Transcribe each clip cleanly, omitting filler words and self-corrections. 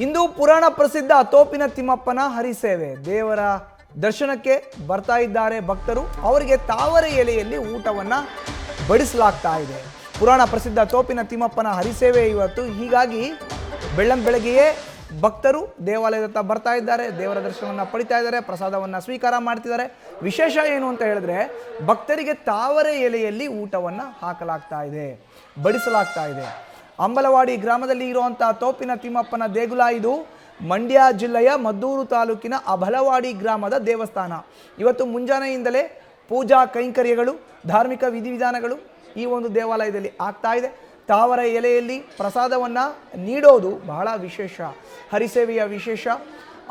ಇಂದು ಪುರಾಣ ಪ್ರಸಿದ್ಧ ತೋಪಿನ ತಿಮ್ಮಪ್ಪನ ಹರಿಸೇವೆ. ದೇವರ ದರ್ಶನಕ್ಕೆ ಬರ್ತಾ ಇದ್ದಾರೆ ಭಕ್ತರು. ಅವರಿಗೆ ತಾವರೆ ಎಲೆಯಲ್ಲಿ ಊಟವನ್ನು ಬಡಿಸಲಾಗ್ತಾ ಇದೆ. ಪುರಾಣ ಪ್ರಸಿದ್ಧ ತೋಪಿನ ತಿಮ್ಮಪ್ಪನ ಹರಿಸೇವೆ ಇವತ್ತು. ಹೀಗಾಗಿ ಬೆಳಗ್ಗೆಯೇ ಭಕ್ತರು ದೇವಾಲಯದತ್ತ ಬರ್ತಾ ಇದ್ದಾರೆ, ದೇವರ ದರ್ಶನವನ್ನು ಪಡಿತಾ ಇದ್ದಾರೆ, ಪ್ರಸಾದವನ್ನು ಸ್ವೀಕಾರ ಮಾಡ್ತಿದ್ದಾರೆ. ವಿಶೇಷ ಏನು ಅಂತ ಹೇಳಿದ್ರೆ, ಭಕ್ತರಿಗೆ ತಾವರೆ ಎಲೆಯಲ್ಲಿ ಊಟವನ್ನು ಹಾಕಲಾಗ್ತಾ ಇದೆ, ಬಡಿಸಲಾಗ್ತಾ ಇದೆ. ಅಂಬಲವಾಡಿ ಗ್ರಾಮದಲ್ಲಿ ಇರುವಂಥ ತೋಪಿನ ತಿಮ್ಮಪ್ಪನ ದೇಗುಲ ಇದು. ಮಂಡ್ಯ ಜಿಲ್ಲೆಯ ಮದ್ದೂರು ತಾಲೂಕಿನ ಅಬಲವಾಡಿ ಗ್ರಾಮದ ದೇವಸ್ಥಾನ. ಇವತ್ತು ಮುಂಜಾನೆಯಿಂದಲೇ ಪೂಜಾ ಕೈಂಕರ್ಯಗಳು, ಧಾರ್ಮಿಕ ವಿಧಿವಿಧಾನಗಳು ಈ ಒಂದು ದೇವಾಲಯದಲ್ಲಿ ಆಗ್ತಾ ಇದೆ. ತಾವರೆ ಎಲೆಯಲ್ಲಿ ಪ್ರಸಾದವನ್ನು ನೀಡೋದು ಬಹಳ ವಿಶೇಷ, ಹರಿಸೇವೆಯ ವಿಶೇಷ.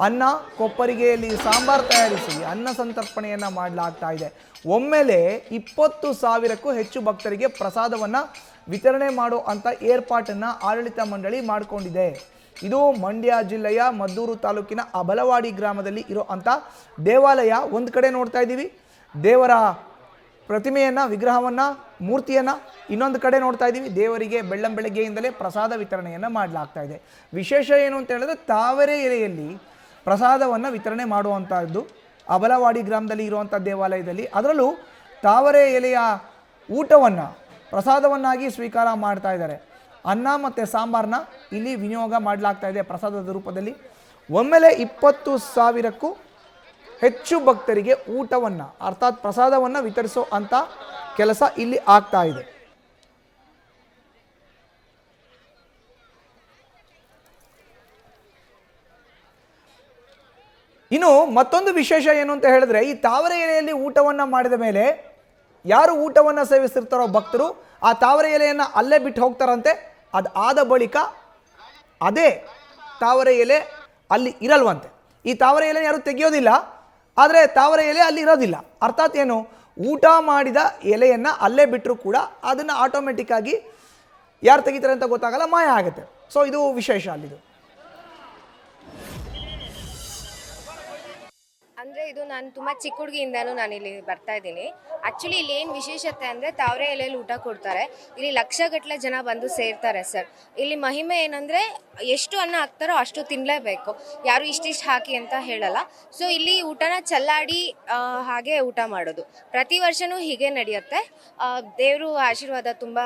ಅನ್ನ ಕೊಪ್ಪರಿಗೆಯಲ್ಲಿ ಸಾಂಬಾರು ತಯಾರಿಸಿ ಅನ್ನ ಸಂತರ್ಪಣೆಯನ್ನು ಮಾಡಲಾಗ್ತಾ ಇದೆ. ಒಮ್ಮೆಲೆ 20,000ಕ್ಕೂ ಹೆಚ್ಚು ಭಕ್ತರಿಗೆ ಪ್ರಸಾದವನ್ನು ವಿತರಣೆ ಮಾಡೋ ಅಂಥ ಏರ್ಪಾಟನ್ನು ಆಡಳಿತ ಮಂಡಳಿ ಮಾಡಿಕೊಂಡಿದೆ. ಇದು ಮಂಡ್ಯ ಜಿಲ್ಲೆಯ ಮದ್ದೂರು ತಾಲೂಕಿನ ಅಬಲವಾಡಿ ಗ್ರಾಮದಲ್ಲಿ ಇರೋ ಅಂಥ ದೇವಾಲಯ. ಒಂದು ಕಡೆ ನೋಡ್ತಾ ಇದ್ದೀವಿ ದೇವರ ಪ್ರತಿಮೆಯನ್ನು, ವಿಗ್ರಹವನ್ನು, ಮೂರ್ತಿಯನ್ನು. ಇನ್ನೊಂದು ಕಡೆ ನೋಡ್ತಾ ಇದ್ದೀವಿ ದೇವರಿಗೆ ಬೆಳ್ಳಂಬೆಳಗ್ಗೆಯಿಂದಲೇ ಪ್ರಸಾದ ವಿತರಣೆಯನ್ನು ಮಾಡಲಾಗ್ತಾ ಇದೆ. ವಿಶೇಷ ಏನು ಅಂತ ಹೇಳಿದ್ರೆ, ತಾವರೆ ಎಲೆಯಲ್ಲಿ ಪ್ರಸಾದವನ್ನು ವಿತರಣೆ ಮಾಡುವಂಥದ್ದು ಅಬಲವಾಡಿ ಗ್ರಾಮದಲ್ಲಿ ಇರುವಂಥ ದೇವಾಲಯದಲ್ಲಿ. ಅದರಲ್ಲೂ ತಾವರೆ ಎಲೆಯ ಊಟವನ್ನು ಪ್ರಸಾದವನ್ನಾಗಿ ಸ್ವೀಕಾರ ಮಾಡ್ತಾ ಇದ್ದಾರೆ. ಅನ್ನ ಮತ್ತು ಸಾಂಬಾರನ್ನ ಇಲ್ಲಿ ವಿನಿಯೋಗ ಮಾಡಲಾಗ್ತಾ ಇದೆ ಪ್ರಸಾದದ ರೂಪದಲ್ಲಿ. ಒಮ್ಮೆಲೆ 20,000ಕ್ಕೂ ಹೆಚ್ಚು ಭಕ್ತರಿಗೆ ಊಟವನ್ನು, ಅರ್ಥಾತ್ ಪ್ರಸಾದವನ್ನು ವಿತರಿಸೋ ಅಂಥ ಕೆಲಸ ಇಲ್ಲಿ ಆಗ್ತಾ ಇದೆ. ಇನ್ನು ಮತ್ತೊಂದು ವಿಶೇಷ ಏನು ಅಂತ ಹೇಳಿದ್ರೆ, ಈ ತಾವರೆ ಎಲೆಯಲ್ಲಿ ಊಟವನ್ನು ಮಾಡಿದ ಮೇಲೆ ಯಾರು ಊಟವನ್ನು ಸೇವಿಸಿರ್ತಾರೋ ಭಕ್ತರು, ಆ ತಾವರೆ ಎಲೆಯನ್ನು ಅಲ್ಲೇ ಬಿಟ್ಟು ಹೋಗ್ತಾರಂತೆ. ಅದು ಆದ ಬಳಿಕ ಅದೇ ತಾವರೆ ಎಲೆ ಅಲ್ಲಿ ಇರಲ್ವಂತೆ. ಈ ತಾವರೆ ಎಲೆ ಯಾರು ತೆಗೆಯೋದಿಲ್ಲ, ಆದರೆ ತಾವರೆ ಎಲೆ ಅಲ್ಲಿ ಇರೋದಿಲ್ಲ. ಅರ್ಥಾತ್ ಏನು, ಊಟ ಮಾಡಿದ ಎಲೆಯನ್ನು ಅಲ್ಲೇ ಬಿಟ್ಟರು ಕೂಡ ಅದನ್ನು ಆಟೋಮೆಟಿಕ್ಕಾಗಿ ಯಾರು ತೆಗಿತಾರೆ ಅಂತ ಗೊತ್ತಾಗಲ್ಲ, ಮಾಯ ಆಗುತ್ತೆ. ಸೊ ಇದು ವಿಶೇಷ ಅಲ್ಲಿದು. ಅಂದರೆ ಇದು ನಾನು ತುಂಬ ಚಿಕ್ಕ ಹುಡುಗಿಯಿಂದನೂ ನಾನು ಇಲ್ಲಿ ಬರ್ತಾ ಇದ್ದೀನಿ. ಆ್ಯಕ್ಚುಲಿ ಇಲ್ಲಿ ಏನು ವಿಶೇಷತೆ ಅಂದರೆ, ತಾವರೆ ಎಲೆಯಲ್ಲಿ ಊಟ ಕೊಡ್ತಾರೆ. ಇಲ್ಲಿ ಲಕ್ಷಗಟ್ಟಲೆ ಜನ ಬಂದು ಸೇರ್ತಾರೆ ಸರ್. ಇಲ್ಲಿ ಮಹಿಮೆ ಏನಂದರೆ, ಎಷ್ಟು ಅನ್ನ ಹಾಕ್ತಾರೋ ಅಷ್ಟು ತಿನ್ನಲೇಬೇಕು, ಯಾರು ಇಷ್ಟಿಷ್ಟು ಹಾಕಿ ಅಂತ ಹೇಳಲ್ಲ. ಸೊ ಇಲ್ಲಿ ಊಟನ ಚೆಲ್ಲಾಡಿ ಹಾಗೆ ಊಟ ಮಾಡೋದು ಪ್ರತಿ ವರ್ಷವೂ ಹೀಗೆ ನಡೆಯುತ್ತೆ. ದೇವರು ಆಶೀರ್ವಾದ ತುಂಬ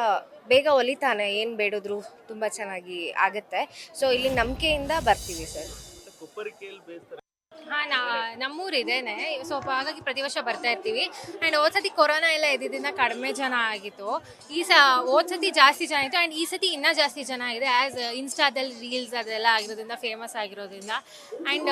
ಬೇಗ ಒಲಿತಾನೆ, ಏನು ಬೇಡಿದ್ರು ತುಂಬ ಚೆನ್ನಾಗಿ ಆಗುತ್ತೆ. ಸೊ ಇಲ್ಲಿ ನಂಬಿಕೆಯಿಂದ ಬರ್ತೀವಿ ಸರ್. ಹಾಂ, ನಮ್ಮೂರಿದೇನೆ. ಸೊ ಹಾಗಾಗಿ ಪ್ರತಿ ವರ್ಷ ಬರ್ತಾ ಇರ್ತೀವಿ. ಆ್ಯಂಡ್ ಹೋದ್ಸತಿ ಕೊರೋನಾ ಎಲ್ಲ ಇದ್ದಿದ್ದರಿಂದ ಕಡಿಮೆ ಜನ ಆಗಿತ್ತು. ಹೋದ್ಸತಿ ಜಾಸ್ತಿ ಜನ ಇತ್ತು. ಆ್ಯಂಡ್ ಈ ಸತಿ ಇನ್ನೂ ಜಾಸ್ತಿ ಜನ ಇದೆ. ಆ್ಯಸ್ ಇನ್ಸ್ಟಾದಲ್ಲಿ ರೀಲ್ಸ್ ಅದೆಲ್ಲ ಆಗಿರೋದ್ರಿಂದ, ಫೇಮಸ್ ಆಗಿರೋದ್ರಿಂದ. ಆ್ಯಂಡ್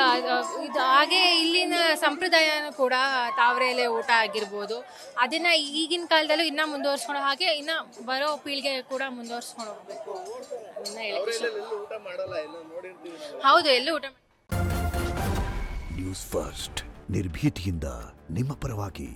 ಇದು ಹಾಗೆ ಇಲ್ಲಿನ ಸಂಪ್ರದಾಯನೂ ಕೂಡ ತಾವರೆ ಎಲೆ ಊಟ ಆಗಿರ್ಬೋದು, ಅದನ್ನು ಈಗಿನ ಕಾಲದಲ್ಲೂ ಇನ್ನೂ ಮುಂದುವರ್ಸ್ಕೊಂಡು, ಹಾಗೆ ಇನ್ನು ಬರೋ ಪೀಳಿಗೆ ಕೂಡ ಮುಂದುವರ್ಸ್ಕೊಂಡು ಹೋಗ್ಬೇಕು ಅಂತ ಹೇಳಿ. ಹೌದು, ಎಲ್ಲೂ ಊಟ ನ್ಯೂಸ್ ಫಸ್ಟ್, ನಿರ್ಭೀತಿಯಿಂದ ನಿಮ್ಮ ಪರವಾಗಿ.